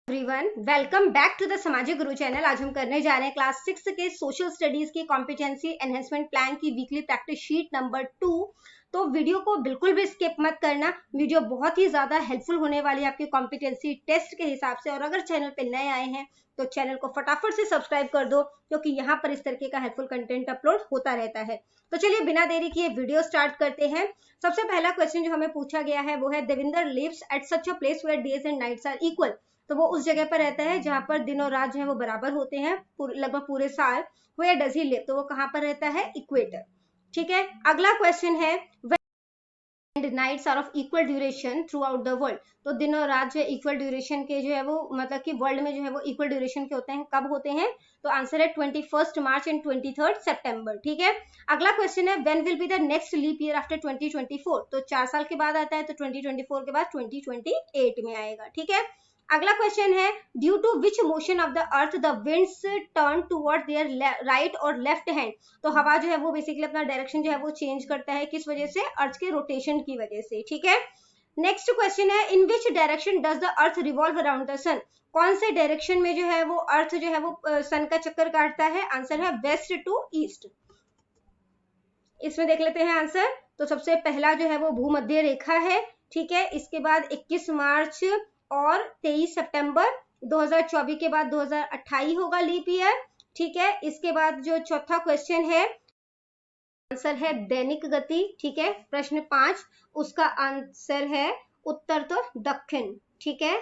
Everyone, welcome back to the Samajik Guru channel. आज हम करने जा रहे हैं क्लास 6 के सोशल स्टडीज की कॉम्पिटेंसी एनहेंसमेंट प्लान की वीकली प्रैक्टिस शीट नंबर 2। तो वीडियो को बिल्कुल भी स्किप मत करना, वीडियो बहुत ही ज्यादा हेल्पफुल होने वाली है आपके कॉम्पिटेंसी टेस्ट के हिसाब से। और अगर चैनल पे नए आए हैं तो चैनल को फटाफट से सब्सक्राइब कर दो, क्योंकि यहाँ पर इस तरीके का हेल्पफुल कंटेंट अपलोड होता रहता है। तो चलिए बिना देरी किए वीडियो स्टार्ट करते हैं। सबसे पहला क्वेश्चन जो हमें पूछा गया है वो है, Devinder lives at such a place where days and nights are equal. तो वो उस जगह पर रहता है जहां पर दिन और रात जो है वो बराबर होते हैं लगभग पूरे साल। वेयर डज ही लिव, तो वो कहां पर रहता है? इक्वेटर। ठीक है, अगला क्वेश्चन है, and nights are of equal duration throughout the world. तो दिन और रात जो है इक्वल ड्यूरेशन के जो है वो मतलब कि वर्ल्ड में जो है वो इक्वल ड्यूरेशन के होते हैं। कब होते हैं? तो आंसर है 21 मार्च एंड 23 सितंबर। ठीक है, अगला क्वेश्चन है, when will be the next leap year after 2024। तो 4 साल के बाद आता है, तो 2024 के बाद 2028 में आएगा। ठीक है, अगला क्वेश्चन है, due to which motion of the earth the winds turn toward their right और लेफ्ट हैंड। तो हवा जो है वो बेसिकली अपना डायरेक्शन जो है वो चेंज करता है, किस वजह से? अर्थ के रोटेशन की वजह से। ठीक है, नेक्स्ट क्वेश्चन है, in which direction does the earth revolve around the sun. कौन से डायरेक्शन में जो है वो अर्थ जो है वो सन का चक्कर काटता है? आंसर है वेस्ट टू ईस्ट। इसमें देख लेते हैं आंसर। तो सबसे पहला जो है वो भूमध्य रेखा है। ठीक है, इसके बाद 21 मार्च और 23 सितंबर। 2024 के बाद 2028 होगा लीप ईयर। ठीक है, इसके बाद जो चौथा क्वेश्चन है, आंसर है दैनिक गति। ठीक है, प्रश्न 5, उसका आंसर है उत्तर तो दक्षिण। ठीक है,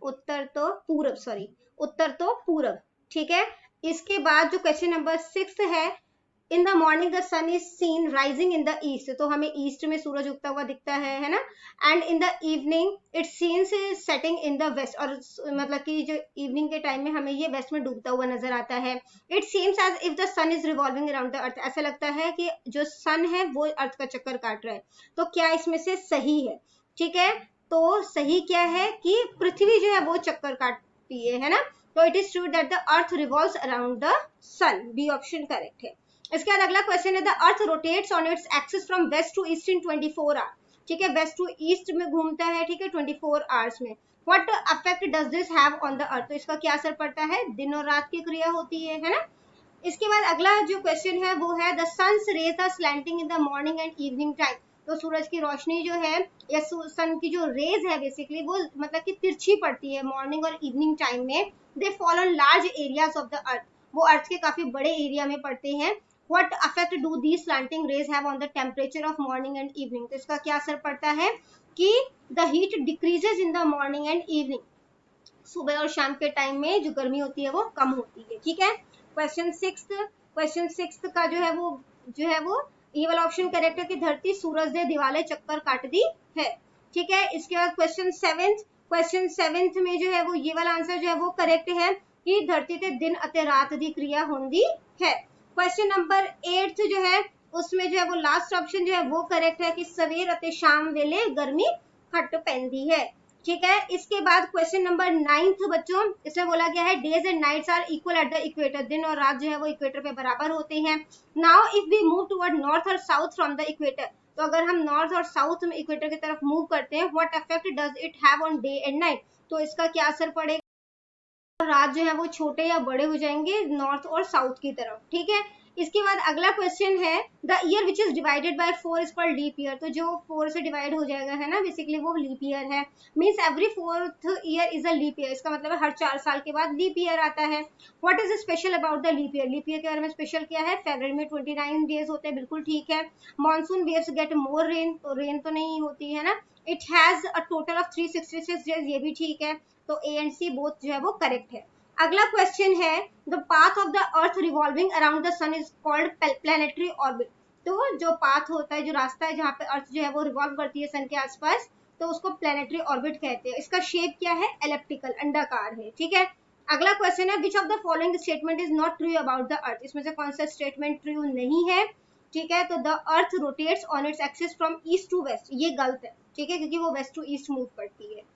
उत्तर तो पूरब। ठीक है, इसके बाद जो क्वेश्चन नंबर 6 है, in the morning the sun is seen rising in the east. तो हमें ईस्ट में सूरज उगता हुआ दिखता है ना। And in the evening it seems setting in the west. और मतलब कि जो इवनिंग के टाइम में हमें ये वेस्ट में डूबता हुआ नजर आता है। It seems as if the sun is revolving around the earth. ऐसा लगता है कि जो सन है वो अर्थ का चक्कर काट रहा है। तो क्या इसमें से सही है? ठीक है, तो सही क्या है कि पृथ्वी जो है वो चक्कर काटती है ना। तो it is true that the earth revolves around the sun. B option correct है। इसके बाद अगला क्वेश्चन है, the earth rotates on its axis from west to east in 24 hours. ठीक है, वेस्ट टू ईस्ट में घूमता है। ठीक है, 24 आवर्स में। What affect does this have on the earth. तो इसका क्या असर पड़ता है? दिन और रात की क्रिया होती है ना। इसके बाद अगला जो क्वेश्चन है वो है, the sun's rays are slanting in the morning and evening time. तो सूरज की रोशनी जो है या सन की जो रेज है बेसिकली वो मतलब कि तिरछी पड़ती है मॉर्निंग और इवनिंग टाइम में। They fall on large areas of the अर्थ। वो अर्थ के काफी बड़े एरिया में पड़ते हैं। What effect do these slanting rays have on the temperature of morning and evening? तो इसका क्या असर पड़ता है कि the heat decreases in the morning and evening. सुबह और शाम के टाइम में जो गर्मी होती है वो कम होती है। ठीक है, क्वेश्चन 6 का जो है वो ये वाला ऑप्शन करेक्ट है कि धरती सूरज दे दिवाले चक्कर काट दी है। ठीक है, इसके बाद क्वेश्चन 7 में जो है वो ये वाला आंसर जो है वो करेक्ट है कि धरती ते दिन अते रात दी क्रिया होंदी है। क्वेश्चन नंबर 8 जो है उसमें जो है वो लास्ट ऑप्शन जो है वो करेक्ट है कि सवेर अते शाम वेले गर्मी घट पैंदी है। ठीक है, इसके बाद क्वेश्चन नंबर 9 बच्चों, इसमें बोला गया है, days and nights are equal at the equator. दिन और रात जो है वो इक्वेटर पे बराबर होते हैं। Now if we move toward north और साउथ फ्रॉम द इक्वेटर। तो अगर हम नॉर्थ और साउथ में इक्वेटर की तरफ मूव करते हैं, what effect does it have on day and night. तो इसका क्या असर पड़ेगा? रात जो है वो छोटे या बड़े हो जाएंगे नॉर्थ और साउथ की तरफ। ठीक है, इसके बाद अगला क्वेश्चन है, the year which is divided by 4 is called leap year. तो जो 4 से डिवाइड हो जाएगा है ना बेसिकली वो लीप ईयर है। Means every 4th year is a leap year. इसका मतलब है हर 4 साल के बाद लीप ईयर आता है। What is special about the leap year. Leap year के बारे में स्पेशल क्या है? फरवरी में 29 डेज होते हैं, बिल्कुल ठीक है। Monsoon waves get more rain. तो रेन तो नहीं होती है ना। It has a total of 366 days. ये भी ठीक है। तो ए एंड सी बोथ जो है वो करेक्ट है। अगला क्वेश्चन है, the path of the earth revolving around the sun is called planetary orbit. तो जो पाथ होता है, जो रास्ता है जहाँ पे अर्थ जो है वो रिवॉल्व करती है सन के आसपास, तो उसको प्लैनेटरी ऑर्बिट कहते हैं। इसका शेप क्या है? एलिप्टिकल, अंडाकार है। ठीक है, अगला क्वेश्चन है, which of the following statement is not true about the earth. इसमें से कौन सा स्टेटमेंट ट्रू नहीं है? ठीक है, तो the earth rotates on its axis from east to west. ये गलत है। ठीक है, क्योंकि वो वेस्ट टू ईस्ट मूव करती है।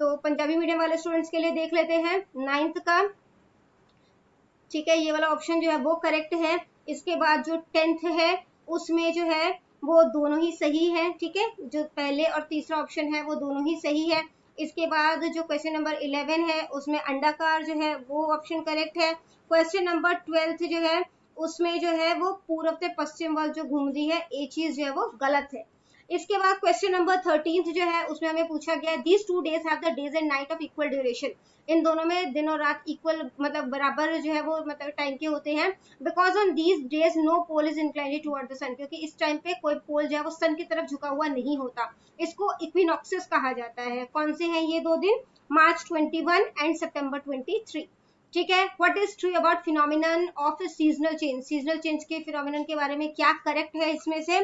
तो पंजाबी मीडियम वाले स्टूडेंट्स के लिए देख लेते हैं 9th का। ठीक है, ये वाला ऑप्शन जो है वो करेक्ट है। इसके बाद जो 10th है उसमें जो है वो दोनों ही सही है। ठीक है, जो पहले और तीसरा ऑप्शन है वो दोनों ही सही है। इसके बाद जो क्वेश्चन नंबर 11 है उसमें अंडाकार जो है वो ऑप्शन करेक्ट है। क्वेश्चन नंबर 12 जो है उसमें जो है वो पूर्व से पश्चिम वाल जो घूम रही है, ये चीज जो है वो गलत है। इसके बाद क्वेश्चन नंबर 13 जो है उसमें हमें पूछा गया these two days have the days and night of equal duration, इन दोनों में दिन और रात इक्वल मतलब बराबर जो है वो मतलब टाइम के होते हैं। Because on these days no pole is inclined toward the sun, क्योंकि इस टाइम पे कोई पोल जो है वो सन की तरफ झुका हुआ नहीं होता। इसको इक्विनॉक्सेस कहा जाता है। कौन से हैं ये दो दिन? मार्च 21 एंड सितंबर 23। ठीक है। What is true about phenomenon of seasonal change, seasonal change के फिनोमिनन के बारे में क्या करेक्ट है इसमें से?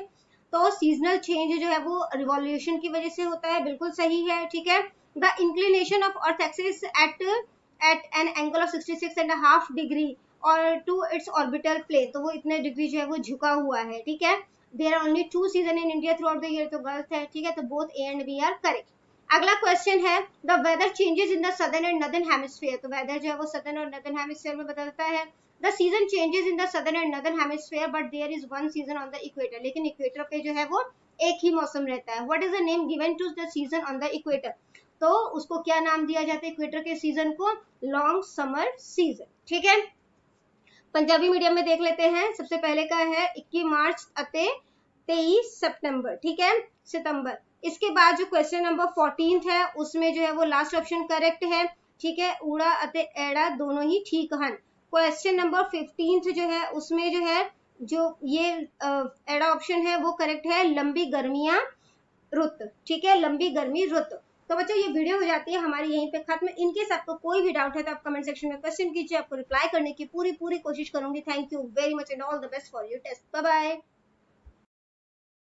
तो सीजनल चेंज जो है वो रिवॉल्यूशन की वजह से होता है, बिल्कुल सही है। ठीक है। The inclination of earth axis at an angle of 66.5 degree और टू इट्स ऑर्बिटल प्लेन, तो वो इतने डिग्री जो है वो झुका हुआ है। ठीक है। There are only 2 season in India throughout the year, तो गलत है। ठीक है। तो both A and B are correct. अगला क्वेश्चन है the weather changes in the southern and northern hemisphere, तो वेदर जो है वो सदर्न और नॉर्दर्न हेमिस्फीयर में बदलता है। The season changes in the southern and northern hemisphere but there is one season on the equator, लेकिन इक्वेटर पे जो है वो एक ही मौसम रहता है। What is the name given to the season on the equator, तो उसको क्या नाम दिया जाता है इक्वेटर के सीजन को? Long summer season. ठीक है। पंजाबी मीडियम में देख लेते हैं। सबसे पहले का है 21 मार्च अते 23 सितंबर। ठीक है, सितंबर। इसके बाद जो क्वेश्चन नंबर 14 है उसमें जो है वो लास्ट ऑप्शन करेक्ट है। ठीक है, ऊड़ा अते एड़ा दोनों ही ठीक हन। क्वेश्चन नंबर 15 जो है उसमें जो है जो ये एड़ा ऑप्शन है वो करेक्ट है, लंबी गर्मियां रुत। ठीक है, लंबी गर्मी रुत। तो बच्चों ये वीडियो हो जाती है हमारी यहीं पे खत्म। इनकेस आपको कोई भी डाउट है तो आप कमेंट सेक्शन में क्वेश्चन कीजिए, आपको रिप्लाई करने की पूरी कोशिश करूंगी। Thank you very much and all the best for your test. Bye bye.